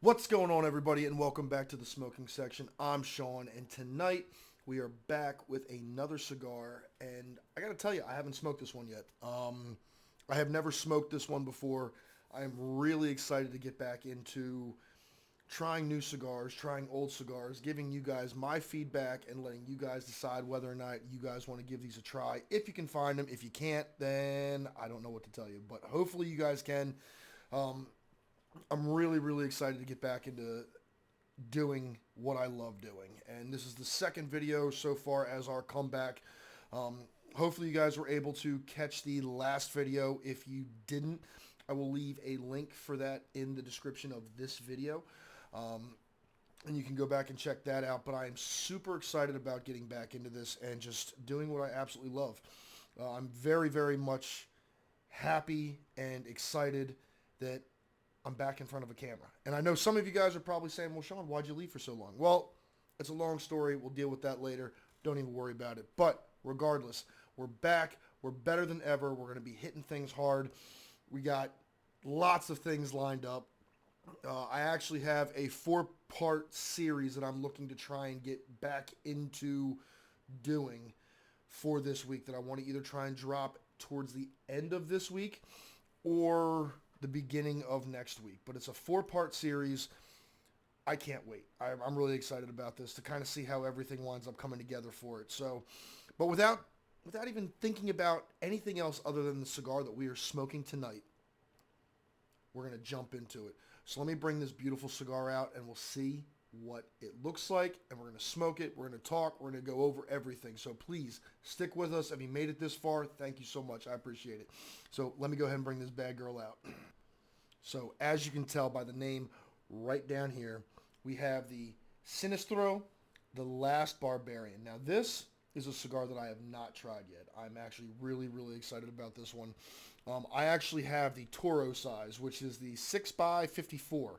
What's going on, everybody, and welcome back to the smoking section. I'm Sean, and tonight we are back with another cigar. And I gotta tell you, I haven't smoked this one yet. I have never smoked this one before. I am really excited to get back into trying new cigars, trying old cigars, giving you guys my feedback, and letting you guys decide whether or not you guys want to give these a try. If you can find them, if you can't, then I don't know what to tell you. But hopefully, you guys can. I'm really, really excited to get back into doing what I love doing. And this is the second video so far as our comeback. Hopefully you guys were able to catch the last video. If you didn't, I will leave a link for that in the description of this video. And you can go back and check that out. But I am super excited about getting back into this and just doing what I absolutely love. I'm very, very much happy and excited that I'm back in front of a camera. And I know some of you guys are probably saying, well, Sean, why'd you leave for so long? Well, it's a long story. We'll deal with that later. Don't even worry about it. But regardless, we're back. We're better than ever. We're going to be hitting things hard. We got lots of things lined up. I actually have a 4-part series that I'm looking to try and get back into doing for this week that I want to either try and drop towards the end of this week or the beginning of next week. But it's a 4-part series. I can't wait. I'm really excited about this to kind of see how everything winds up coming together for it. So, but without even thinking about anything else other than the cigar that we are smoking tonight, we're going to jump into it. So let me bring this beautiful cigar out and we'll see what it looks like, and we're going to smoke it. We're going to talk. We're going to go over everything. So please stick with us. If you made it this far, thank you so much. I appreciate it. So let me go ahead and bring this bad girl out. So as you can tell by the name right down here, we have the Sinistro The Last Barbarian. Now this is a cigar that I have not tried yet. I'm actually really, really excited about this one. I actually have the Toro size, which is the 6x54.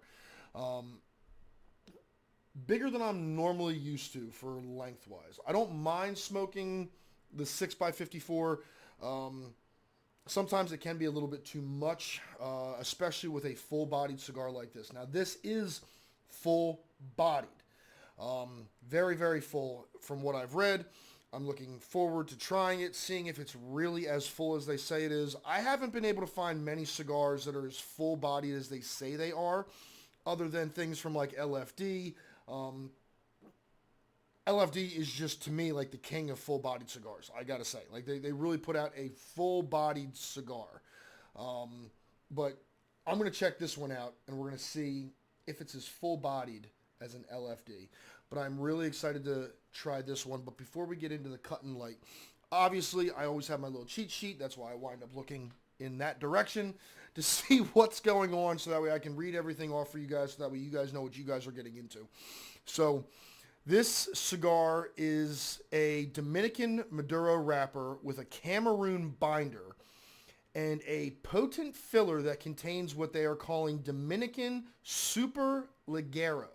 Bigger than I'm normally used to for lengthwise. I don't mind smoking the 6x54. Sometimes it can be a little bit too much, especially with a full-bodied cigar like this. Now, this is full-bodied. Very, very full from what I've read. I'm looking forward to trying it, seeing if it's really as full as they say it is. I haven't been able to find many cigars that are as full-bodied as they say they are, other than things from like LFD. LFD is just, to me, like the king of full-bodied cigars, I gotta say. Like, they really put out a full-bodied cigar. But I'm going to check this one out, and we're going to see if it's as full-bodied as an LFD. But I'm really excited to try this one. But before we get into the cut and light, obviously, I always have my little cheat sheet. That's why I wind up looking in that direction to see what's going on, so that way I can read everything off for you guys, so that way you guys know what you guys are getting into. So this cigar is a Dominican Maduro wrapper with a Cameroon binder and a potent filler that contains what they are calling Dominican Super Ligero.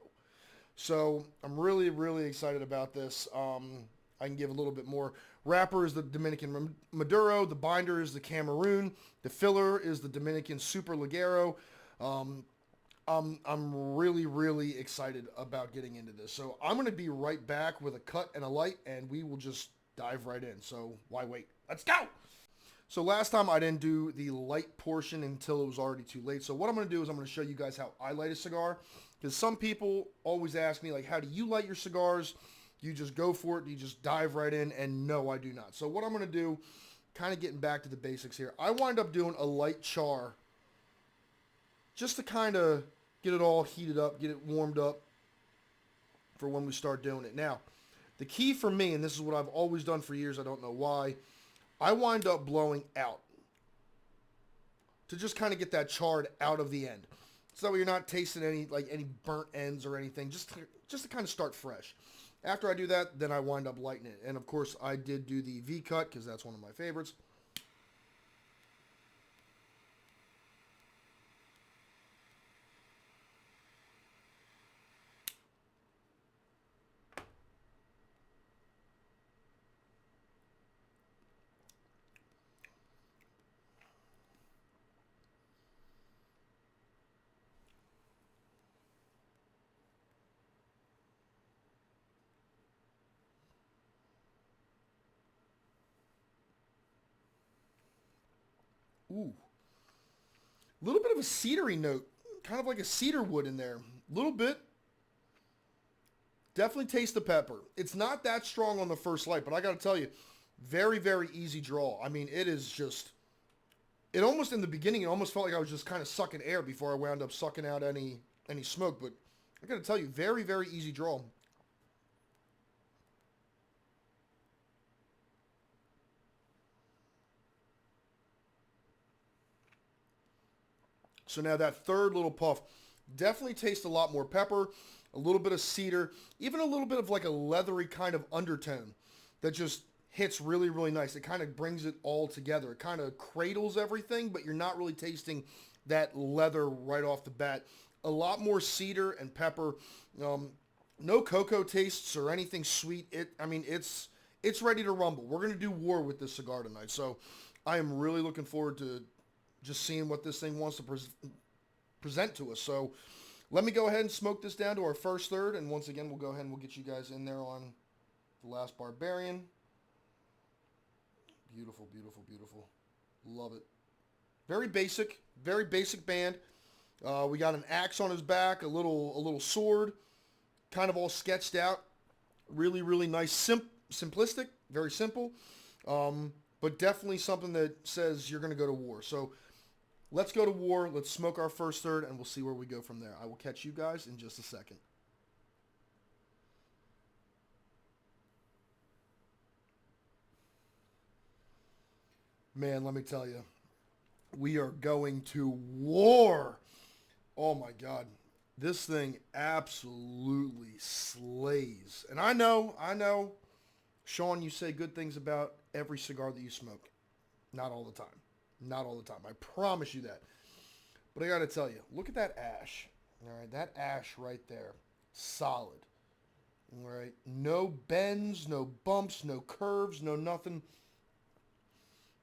So I'm really, really excited about this. I can give a little bit more. Wrapper is the Dominican Maduro. The binder is the Cameroon. The filler is the Dominican Super Ligero. I'm really, really excited about getting into this. So I'm going to be right back with a cut and a light, and we will just dive right in. So why wait? Let's go! So last time I didn't do the light portion until it was already too late. So what I'm going to do is I'm going to show you guys how I light a cigar. Because some people always ask me, like, how do you light your cigars? Do you just go for it? Do you just dive right in? And no, I do not. So what I'm going to do, kind of getting back to the basics here, I wind up doing a light char just to kind of get it all heated up, get it warmed up for when we start doing it. Now, the key for me, and this is what I've always done for years, I don't know why, I wind up blowing out to just kind of get that charred out of the end. So that way you're not tasting any burnt ends or anything, just to kind of start fresh. After I do that, then I wind up lighting it. And of course, I did do the V-cut because that's one of my favorites. Ooh. A little bit of a cedary note. Kind of like a cedar wood in there. A little bit. Definitely taste the pepper. It's not that strong on the first light, but I got to tell you, very, very easy draw. I mean, it is just, it almost in the beginning, it almost felt like I was just kind of sucking air before I wound up sucking out any smoke. But I got to tell you, very, very easy draw. So now that third little puff definitely tastes a lot more pepper, a little bit of cedar, even a little bit of like a leathery kind of undertone that just hits really, really nice. It kind of brings it all together. It kind of cradles everything, but you're not really tasting that leather right off the bat. A lot more cedar and pepper. No cocoa tastes or anything sweet. It's ready to rumble. We're going to do war with this cigar tonight. So I am really looking forward to just seeing what this thing wants to present to us. So let me go ahead and smoke this down to our first third. And once again, we'll go ahead and we'll get you guys in there on The Last Barbarian. Beautiful, beautiful, beautiful. Love it. Very basic band. We got an axe on his back, a little sword, kind of all sketched out. Really, really nice, simplistic, very simple. But definitely something that says you're going to go to war. So let's go to war. Let's smoke our first third, and we'll see where we go from there. I will catch you guys in just a second. Man, let me tell you, we are going to war. Oh my God. This thing absolutely slays. And I know, Sean, you say good things about every cigar that you smoke. Not all the time. Not all the time. I promise you that. But I got to tell you, look at that ash. All right, that ash right there. Solid. All right. No bends, no bumps, no curves, no nothing.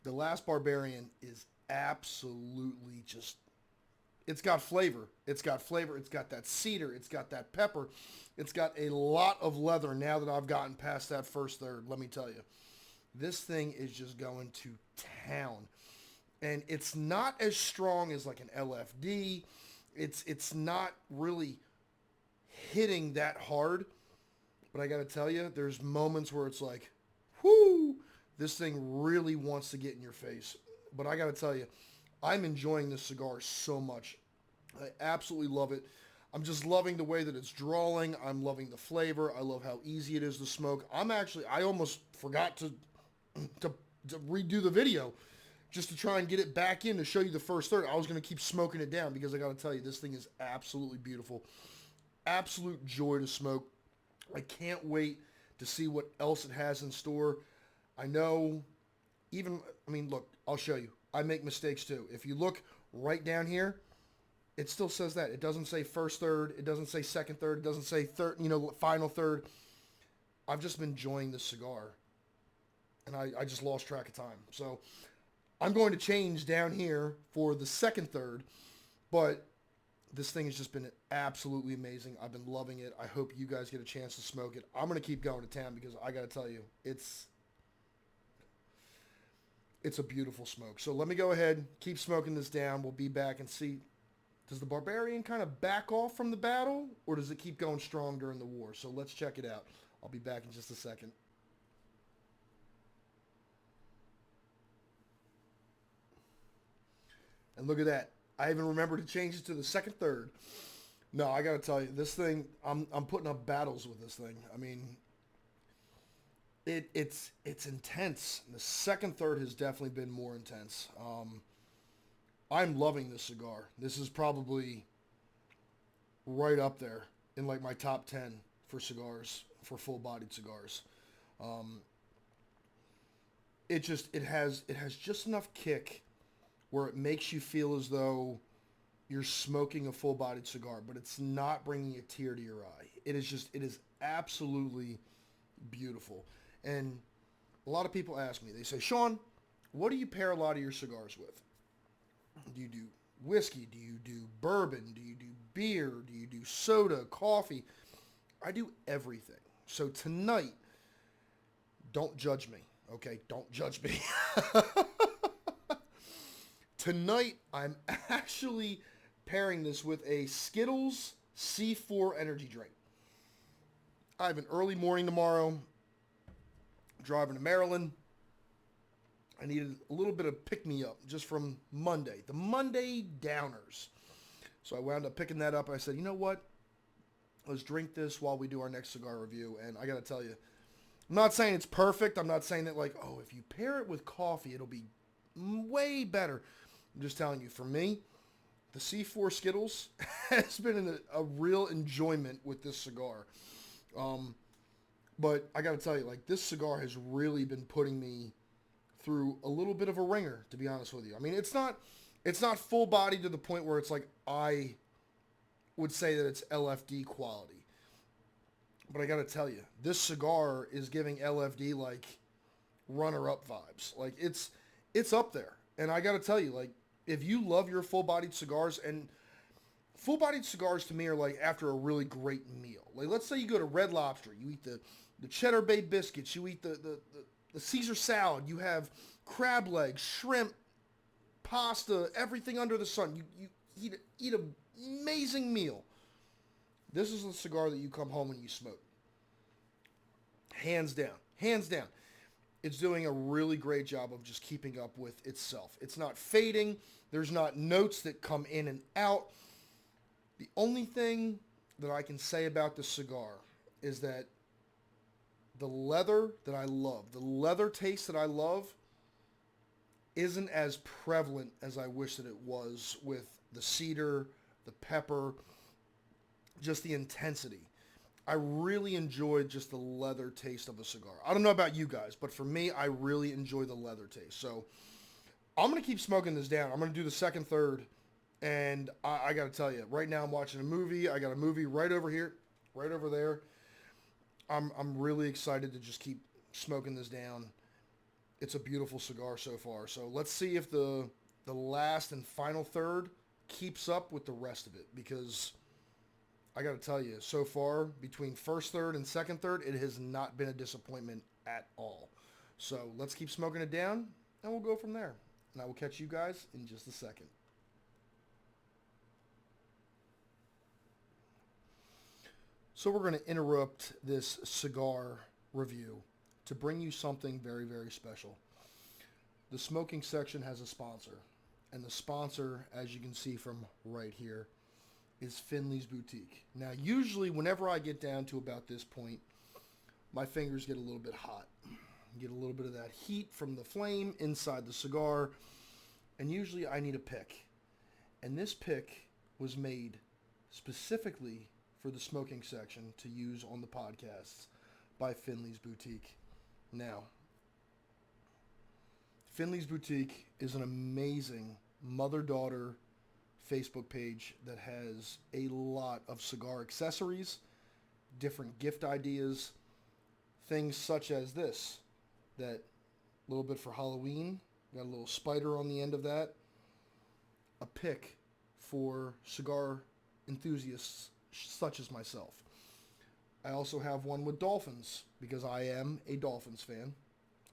The Last Barbarian is absolutely just, it's got flavor. It's got flavor. It's got that cedar. It's got that pepper. It's got a lot of leather now that I've gotten past that first third. Let me tell you, this thing is just going to town. And it's not as strong as like an LFD. It's not really hitting that hard. But I got to tell you, there's moments where it's like, whoo, this thing really wants to get in your face. But I got to tell you, I'm enjoying this cigar so much. I absolutely love it. I'm just loving the way that it's drawing. I'm loving the flavor. I love how easy it is to smoke. I almost forgot to redo the video just to try and get it back in to show you the first third. I was going to keep smoking it down because I got to tell you, this thing is absolutely beautiful. Absolute joy to smoke. I can't wait to see what else it has in store. I know, look, I'll show you. I make mistakes too. If you look right down here, it still says that. It doesn't say first third. It doesn't say second third. It doesn't say third, final third. I've just been enjoying this cigar. And I just lost track of time. So I'm going to change down here for the second third. But this thing has just been absolutely amazing. I've been loving it. I hope you guys get a chance to smoke it. I'm going to keep going to town because I got to tell you, it's a beautiful smoke. So let me go ahead, keep smoking this down. We'll be back and see, does the Barbarian kind of back off from the battle, or does it keep going strong during the war? So let's check it out. I'll be back in just a second. And look at that. I even remember to change it to the second third. No, I got to tell you, this thing, I'm putting up battles with this thing. I mean, it's intense. The second third has definitely been more intense. I'm loving this cigar. This is probably right up there in like my top 10 for cigars, for full-bodied cigars. It has just enough kick where it makes you feel as though you're smoking a full-bodied cigar, but it's not bringing a tear to your eye. It is absolutely beautiful. And a lot of people ask me, they say, Sean, what do you pair a lot of your cigars with? Do you do whiskey? Do you do bourbon? Do you do beer? Do you do soda, coffee? I do everything. So tonight, don't judge me, okay? Don't judge me. Tonight, I'm actually pairing this with a Skittles C4 energy drink. I have an early morning tomorrow, driving to Maryland. I needed a little bit of pick-me-up just from Monday. The Monday downers. So I wound up picking that up. I said, you know what? Let's drink this while we do our next cigar review. And I got to tell you, I'm not saying it's perfect. I'm not saying that like, oh, if you pair it with coffee, it'll be way better. I'm just telling you, for me, the C4 Skittles has been a real enjoyment with this cigar. But I got to tell you, like, this cigar has really been putting me through a little bit of a ringer, to be honest with you. I mean, it's not full body to the point where it's like I would say that it's LFD quality. But I got to tell you, this cigar is giving LFD like runner-up vibes. Like it's up there. And I got to tell you, like, if you love your full-bodied cigars, and full-bodied cigars to me are like after a really great meal. Like, let's say you go to Red Lobster, you eat the Cheddar Bay biscuits, you eat the Caesar salad, you have crab legs, shrimp, pasta, everything under the sun. You eat an amazing meal. This is the cigar that you come home and you smoke. Hands down. Hands down. It's doing a really great job of just keeping up with itself. It's not fading. There's not notes that come in and out. The only thing that I can say about this cigar is that the leather that I love, the leather taste that I love, isn't as prevalent as I wish that it was with the cedar, the pepper, just the intensity. I really enjoyed just the leather taste of a cigar. I don't know about you guys, but for me, I really enjoy the leather taste. So I'm going to keep smoking this down. I'm going to do the second, third, and I got to tell you, right now I'm watching a movie. I got a movie right over here, right over there. I'm really excited to just keep smoking this down. It's a beautiful cigar so far. So let's see if the last and final third keeps up with the rest of it, because I got to tell you, so far, between first third and second third, it has not been a disappointment at all. So let's keep smoking it down, and we'll go from there. And I will catch you guys in just a second. So we're going to interrupt this cigar review to bring you something very, very special. The smoking section has a sponsor, and the sponsor, as you can see from right here, is Finley's Boutique. Now, usually whenever I get down to about this point, my fingers get a little bit hot. Get a little bit of that heat from the flame inside the cigar, and usually I need a pick. And this pick was made specifically for the smoking section to use on the podcasts by Finley's Boutique. Now, Finley's Boutique is an amazing mother-daughter Facebook page that has a lot of cigar accessories, different gift ideas, things such as this, that little bit for Halloween, got a little spider on the end of that, a pick for cigar enthusiasts such as myself. I also have one with dolphins, because I am a Dolphins fan.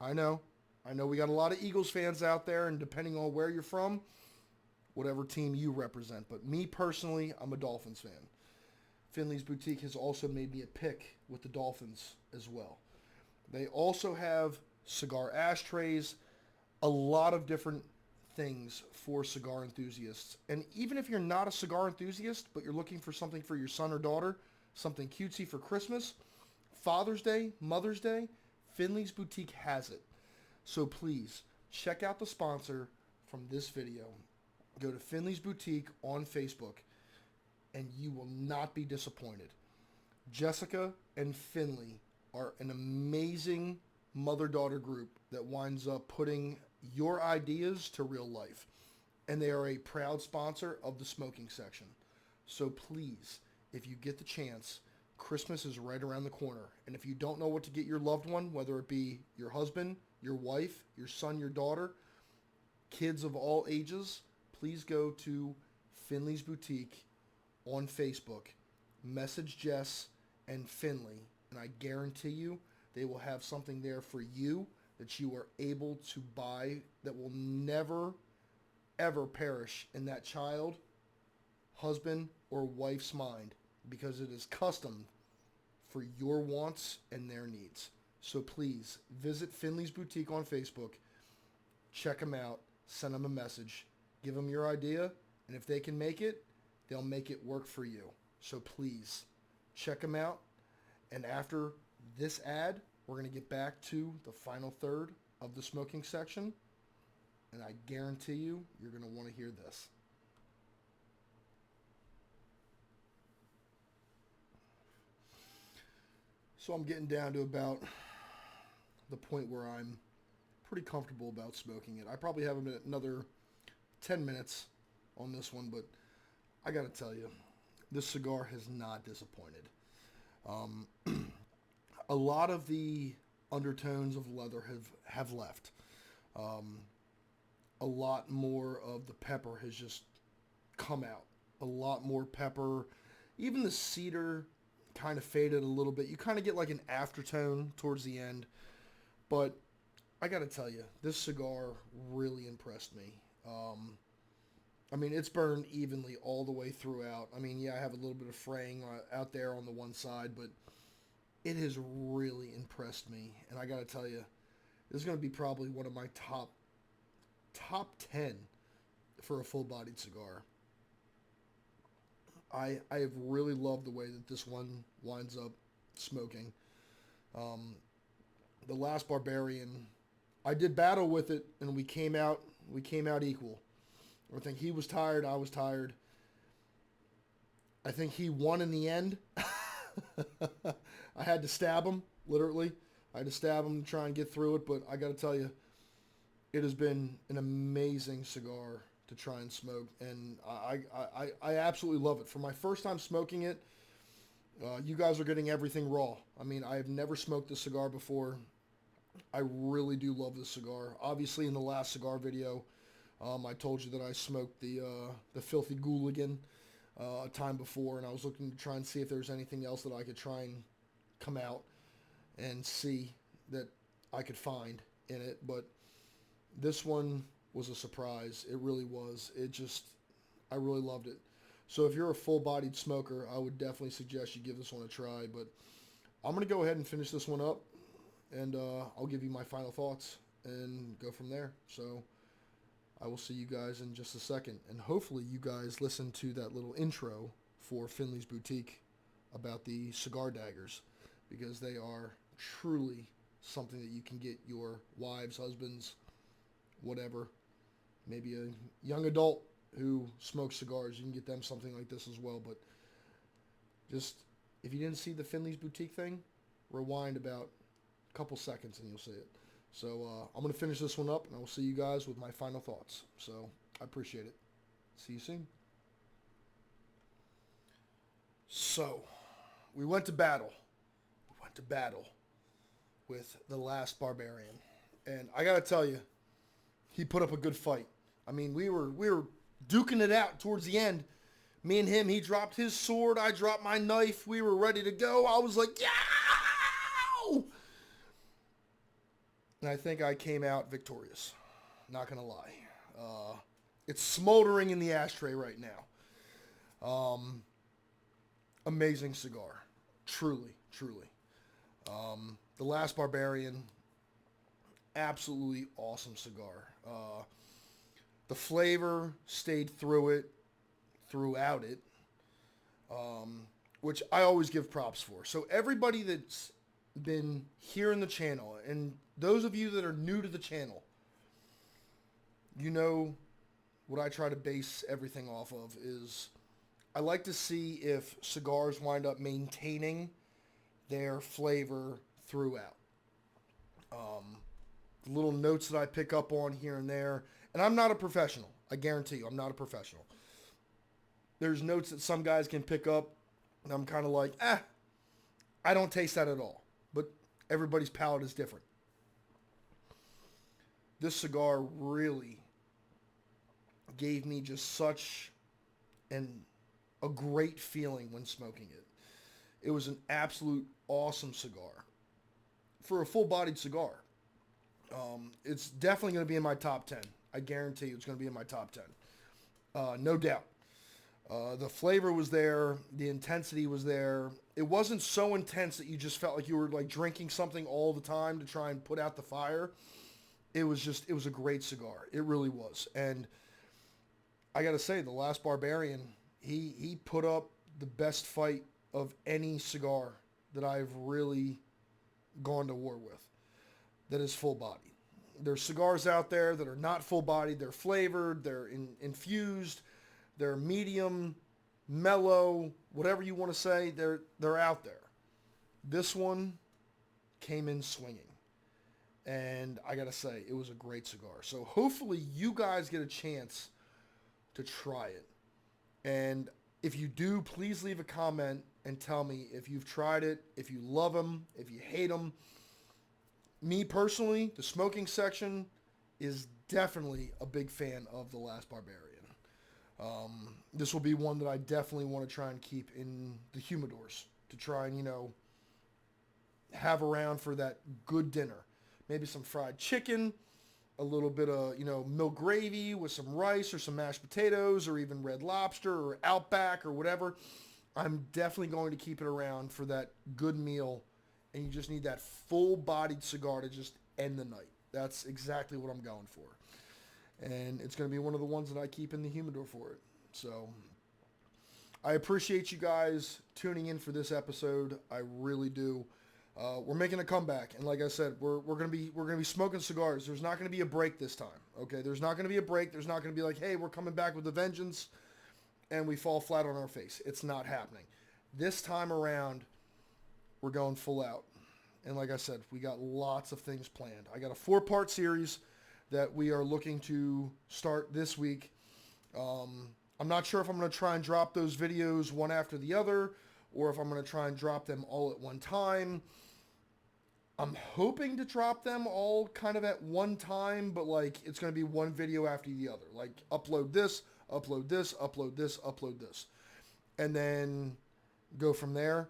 I know we got a lot of Eagles fans out there, and depending on where you're from, whatever team you represent. But me personally, I'm a Dolphins fan. Finley's Boutique has also made me a pick with the Dolphins as well. They also have cigar ashtrays, a lot of different things for cigar enthusiasts. And even if you're not a cigar enthusiast, but you're looking for something for your son or daughter, something cutesy for Christmas, Father's Day, Mother's Day, Finley's Boutique has it. So please, check out the sponsor from this video. Go to Finley's Boutique on Facebook, and you will not be disappointed. Jessica and Finley are an amazing mother-daughter group that winds up putting your ideas to real life. And they are a proud sponsor of the smoking section. So please, if you get the chance, Christmas is right around the corner. And if you don't know what to get your loved one, whether it be your husband, your wife, your son, your daughter, kids of all ages, please go to Finley's Boutique on Facebook. Message Jess and Finley, and I guarantee you they will have something there for you that you are able to buy that will never ever perish in that child, husband, or wife's mind, because it is custom for your wants and their needs. So please visit Finley's Boutique on Facebook, check them out, send them a message, give them your idea, and if they can make it, they'll make it work for you. So please check them out. And after this ad, we're going to get back to the final third of the smoking section. And I guarantee you, you're going to want to hear this. So I'm getting down to about the point where I'm pretty comfortable about smoking it. I probably have another 10 minutes on this one, but I got to tell you, this cigar has not disappointed. A lot of the undertones of leather have left. A lot more of the pepper has just come out. A lot more pepper. Even the cedar kind of faded a little bit. You kind of get like an aftertone towards the end. But I got to tell you, this cigar really impressed me. I mean, it's burned evenly all the way throughout. I mean, yeah, I have a little bit of fraying out there on the one side, but it has really impressed me. And I got to tell you, this is going to be probably one of my top 10 for a full-bodied cigar. I have really loved the way that this one winds up smoking. The Last Barbarian, I did battle with it, and we came out equal. I think he was tired, I was tired. I think he won in the end. I had to stab him, literally. I had to stab him to try and get through it, but I got to tell you, it has been an amazing cigar to try and smoke, and I absolutely love it. For my first time smoking it, you guys are getting everything raw. I mean, I have never smoked this cigar before. I really do love this cigar. Obviously, in the last cigar video, I told you that I smoked the Filthy Gooligan a time before, and I was looking to try and see if there was anything else that I could try and come out and see that I could find in it, but this one was a surprise. It really was. I really loved it. So if you're a full-bodied smoker, I would definitely suggest you give this one a try, but I'm going to go ahead and finish this one up, and I'll give you my final thoughts and go from there. So I will see you guys in just a second, and hopefully you guys listen to that little intro for Finley's Boutique about the cigar daggers, because they are truly something that you can get your wives, husbands, whatever, maybe a young adult who smokes cigars, you can get them something like this as well. But just, if you didn't see the Finley's Boutique thing, rewind about a couple seconds and you'll see it. So I'm going to finish this one up, and I will see you guys with my final thoughts. So I appreciate it. See you soon. So we went to battle. With the Last Barbarian, and I gotta tell you, he put up a good fight. I mean, we were duking it out towards the end. Me and him, he dropped his sword, I dropped my knife. We were ready to go. I was like, yeah! And I think I came out victorious. Not gonna lie. It's smoldering in the ashtray right now. Amazing cigar. Truly. The Last Barbarian, absolutely awesome cigar. The flavor stayed throughout it, which I always give props for. So everybody that's been here in the channel, and those of you that are new to the channel, you know what I try to base everything off of is I like to see if cigars wind up maintaining their flavor throughout. The little notes that I pick up on here and there, and I'm not a professional. I guarantee you, I'm not a professional. There's notes that some guys can pick up, and I'm kind of like, I don't taste that at all. But everybody's palate is different. This cigar really gave me just such a great feeling when smoking it. It was an absolute awesome cigar for a full-bodied cigar. It's definitely going to be in my top 10. I guarantee you it's going to be in my top 10. No doubt. The flavor was there. The intensity was there. It wasn't so intense that you just felt like you were like drinking something all the time to try and put out the fire. It was a great cigar. It really was. And I got to say, The Last Barbarian, he put up the best fight of any cigar that I've really gone to war with that is full bodied. There's cigars out there that are not full bodied. They're flavored. They're infused. They're medium, mellow, whatever you want to say. They're out there. This one came in swinging. And I got to say, it was a great cigar. So hopefully you guys get a chance to try it. And if you do, please leave a comment and tell me if you've tried it, if you love them, if you hate them. Me personally, the smoking section is definitely a big fan of The Last Barbarian. This will be one that I definitely want to try and keep in the humidors to try and, have around for that good dinner. Maybe some fried chicken, a little bit of, milk gravy with some rice or some mashed potatoes or even Red Lobster or Outback or whatever. I'm definitely going to keep it around for that good meal, and you just need that full-bodied cigar to just end the night. That's exactly what I'm going for. And it's going to be one of the ones that I keep in the humidor for it. So I appreciate you guys tuning in for this episode. I really do. We're making a comeback, and like I said, we're gonna be smoking cigars. There's not gonna be a break this time. Okay, there's not gonna be a break. There's not gonna be like, hey, we're coming back with a vengeance, and we fall flat on our face. It's not happening. This time around, we're going full out. And like I said, we got lots of things planned. I got a 4-part series that we are looking to start this week. I'm not sure if I'm going to try and drop those videos one after the other, or if I'm going to try and drop them all at one time. I'm hoping to drop them all kind of at one time, but like it's going to be one video after the other. Like upload this, upload this, upload this, upload this. And then go from there.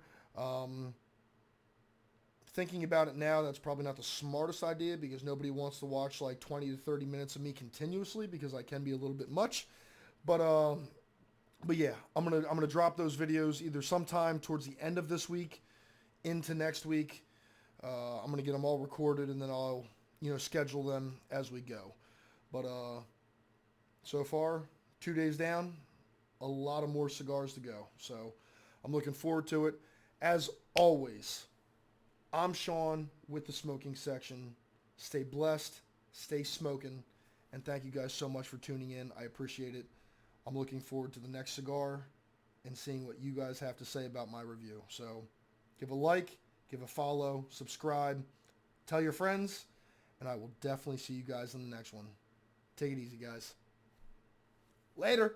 Thinking about it now, that's probably not the smartest idea because nobody wants to watch like 20 to 30 minutes of me continuously because I can be a little bit much. But yeah, I'm gonna drop those videos either sometime towards the end of this week into next week. I'm going to get them all recorded, and then I'll, schedule them as we go. But so far, 2 days down, a lot of more cigars to go. So I'm looking forward to it. As always, I'm Sean with the Smoking Section. Stay blessed, stay smoking, and thank you guys so much for tuning in. I appreciate it. I'm looking forward to the next cigar and seeing what you guys have to say about my review. So give a like. Give a follow, subscribe, tell your friends, and I will definitely see you guys in the next one. Take it easy, guys. Later.